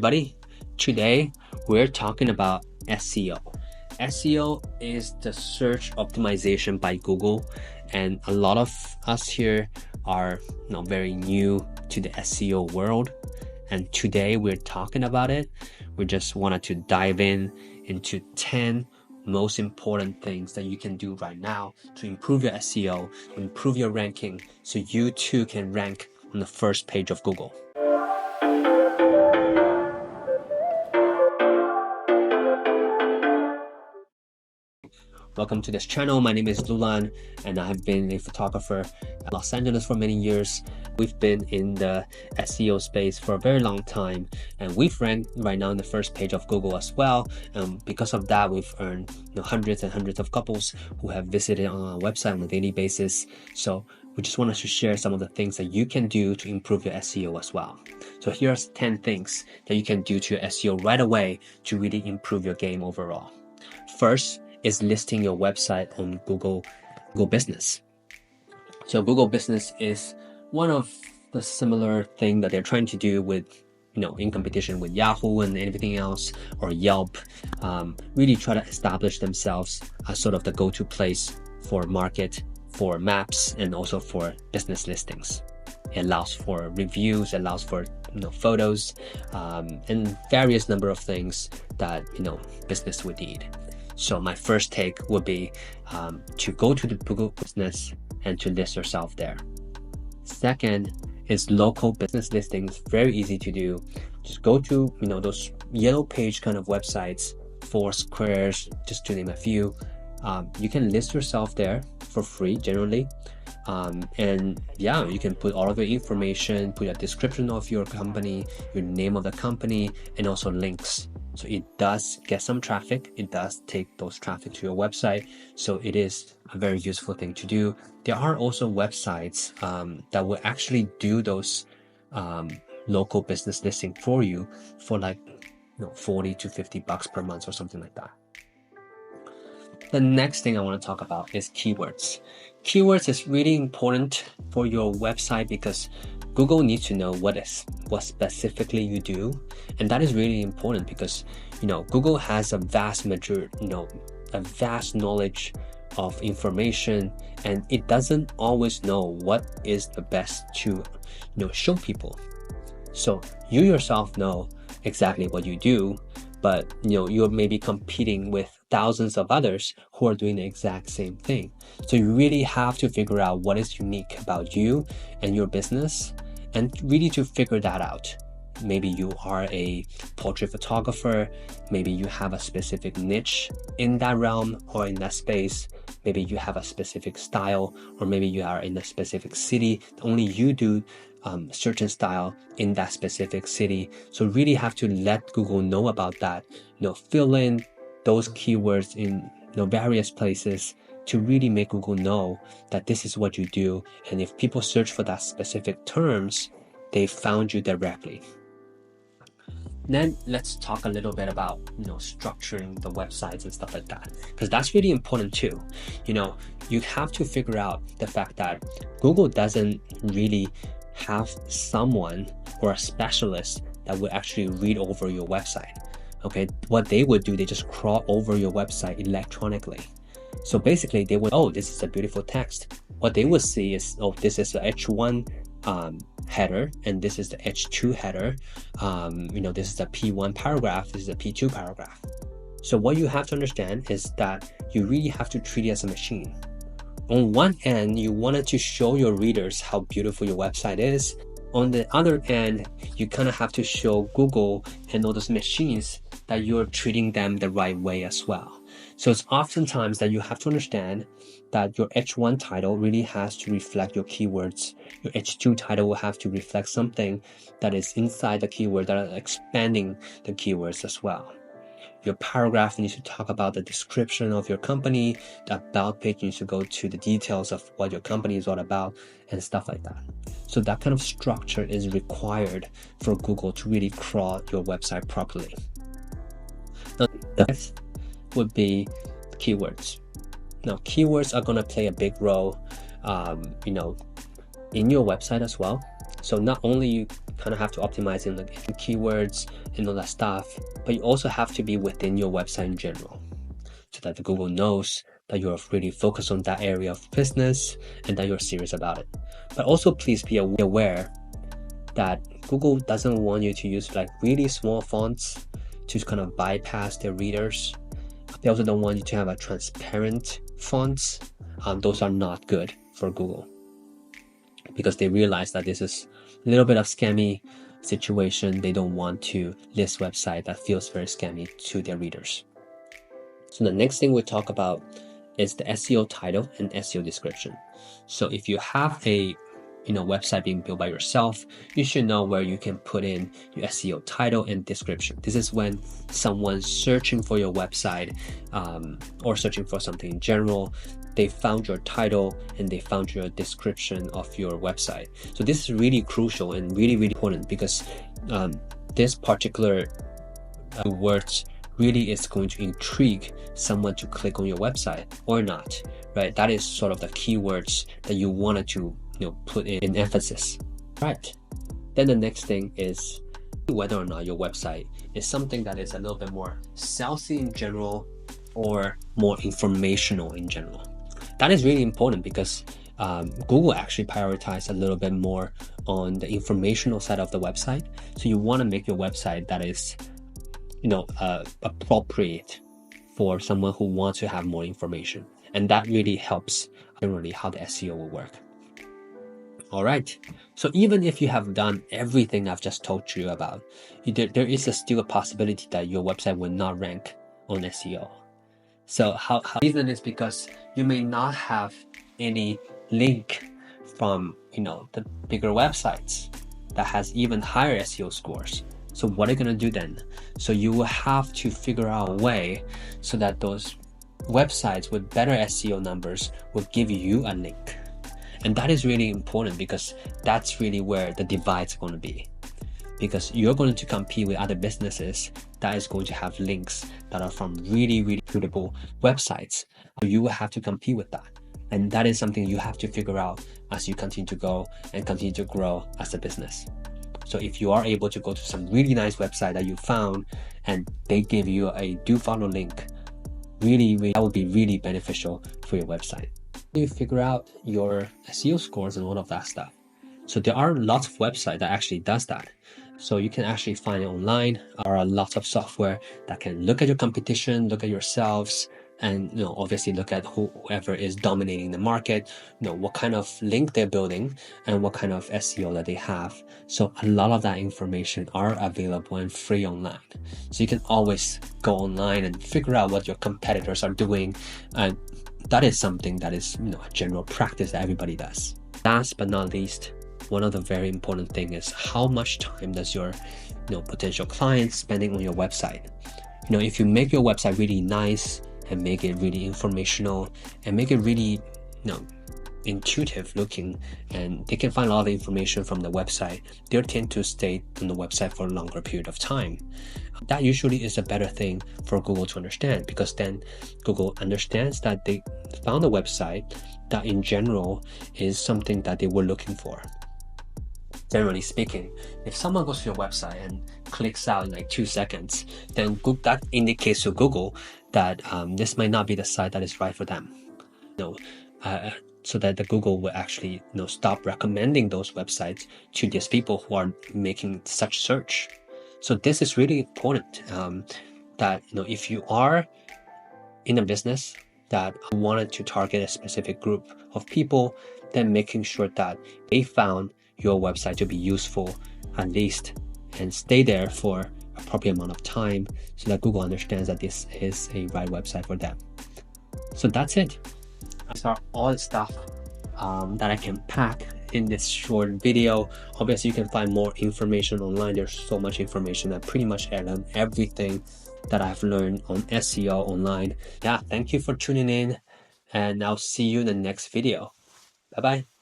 everybody. Today we're talking about SEO. SEO is the search optimization by Google, and a lot of us here are very new to the SEO world, and today we're talking about it. We just wanted to dive into 10 most important things that you can do right now to improve your SEO, improve your ranking, so you too can rank on the first page of Google. Welcome to this channel. My name is Lulan, and I have been a photographer in Los Angeles for many years. We've been in the SEO space for a very long time, and we've ranked right now in the first page of Google as well. And because of that, we've earned hundreds and hundreds of couples who have visited on our website on a daily basis. So we just wanted to share some of the things that you can do to improve your SEO as well. So here's 10 things that you can do to your SEO right away to really improve your game overall. First is listing your website on Google Business. So Google Business is one of the similar thing that they're trying to do with, in competition with Yahoo and everything else, or Yelp, really try to establish themselves as sort of the go-to place for market, for maps, and also for business listings. It allows for reviews, it allows for photos, and various number of things that business would need. So my first take would be to go to the Google Business and to list yourself there. Second is local business listings. Very easy to do. Just go to those yellow page kind of websites, Foursquares, just to name a few. You can list yourself there for free generally. And yeah, you can put all of your information, put a description of your company, your name of the company, and also links. So it does get some traffic. It does take those traffic to your website. So it is a very useful thing to do. There are also websites that will actually do those local business listing for you for like 40 to 50 bucks per month or something like that. The next thing I want to talk about is keywords. Keywords is really important for your website because Google needs to know what specifically you do, and that is really important because Google has a vast knowledge of information, and it doesn't always know what is the best to show people. So you yourself know exactly what you do, but you're maybe competing with thousands of others who are doing the exact same thing. So you really have to figure out what is unique about you and your business, and really to figure that out. Maybe you are a portrait photographer, maybe you have a specific niche in that realm or in that space, maybe you have a specific style, or maybe you are in a specific city, only you do certain style in that specific city. So really have to let Google know about that, fill in those keywords in various places to really make Google know that this is what you do. And if people search for that specific terms, they found you directly. Then let's talk a little bit about structuring the websites and stuff like that, because that's really important too. You have to figure out the fact that Google doesn't really have someone or a specialist that would actually read over your website. Okay, what they would do, they just crawl over your website electronically. So basically they would, this is a beautiful text. What they would see is, this is the H1 header, and this is the H2 header. This is the P1 paragraph, this is the P2 paragraph. So what you have to understand is that you really have to treat it as a machine. On one end, you wanted to show your readers how beautiful your website is. On the other end, you kind of have to show Google and all those machines that you're treating them the right way as well. So it's oftentimes that you have to understand that your H1 title really has to reflect your keywords. Your H2 title will have to reflect something that is inside the keyword, that are expanding the keywords as well. Your paragraph needs to talk about the description of your company. The about page needs to go to the details of what your company is all about and stuff like that. So that kind of structure is required for Google to really crawl your website properly. Now, the next would be keywords. Now, keywords are going to play a big role, in your website as well. So not only kind of have to optimize in the keywords and all that stuff, but you also have to be within your website in general, so that the Google knows that you're really focused on that area of business and that you're serious about it. But also please be aware that Google doesn't want you to use like really small fonts to kind of bypass their readers. They also don't want you to have a transparent fonts. Those are not good for Google, because they realize that this is a little bit of scammy situation. They don't want to list website that feels very scammy to their readers. So the next thing we talk about is the SEO title and SEO description. So if you have a website being built by yourself, you should know where you can put in your SEO title and description. This is when someone's searching for your website or searching for something in general, they found your title and they found your description of your website. So this is really crucial and really, really important, because this particular words really is going to intrigue someone to click on your website or not, right? That is sort of the keywords that you wanted to put in emphasis, right? Then the next thing is whether or not your website is something that is a little bit more salesy in general or more informational in general. That is really important, because Google actually prioritizes a little bit more on the informational side of the website. So you want to make your website that is appropriate for someone who wants to have more information, and that really helps generally how the SEO will work. All right, so even if you have done everything I've just told you about, there is still a possibility that your website will not rank on SEO. So how the reason is because you may not have any link from the bigger websites that has even higher SEO scores. So what are you going to do then? So you will have to figure out a way so that those websites with better SEO numbers will give you a link. And that is really important, because that's really where the divide's going to be. Because you're going to compete with other businesses that is going to have links that are from really, really reputable websites. You will have to compete with that. And that is something you have to figure out as you continue to go and continue to grow as a business. So if you are able to go to some really nice website that you found and they give you a do follow link, really, that would be really beneficial for your website. You figure out your SEO scores and all of that stuff. So there are lots of websites that actually does that. So you can actually find it online. There are lots of software that can look at your competition, look at yourselves, and obviously look at whoever is dominating the market, what kind of link they're building and what kind of SEO that they have. So a lot of that information are available and free online. So you can always go online and figure out what your competitors are doing, and that is something that is a general practice that everybody does. Last but not least, one of the very important thing is how much time does your potential clients spending on your website. If you make your website really nice and make it really informational and make it really intuitive looking, and they can find a lot of information from the website, they'll tend to stay on the website for a longer period of time. That usually is a better thing for Google to understand, because then Google understands that they found a website that in general is something that they were looking for. Generally speaking, if someone goes to your website and clicks out in like 2 seconds, then that indicates to Google that this might not be the site that is right for them. So that the Google will actually stop recommending those websites to these people who are making such search. So this is really important, that if you are in a business that wanted to target a specific group of people, then making sure that they found your website to be useful at least and stay there for appropriate amount of time, so that Google understands that this is a right website for them. So that's it. These are all the stuff that I can pack in this short video. Obviously, you can find more information online. There's so much information that pretty much learned everything that I've learned on SEO online. Yeah, thank you for tuning in, and I'll see you in the next video. Bye-bye.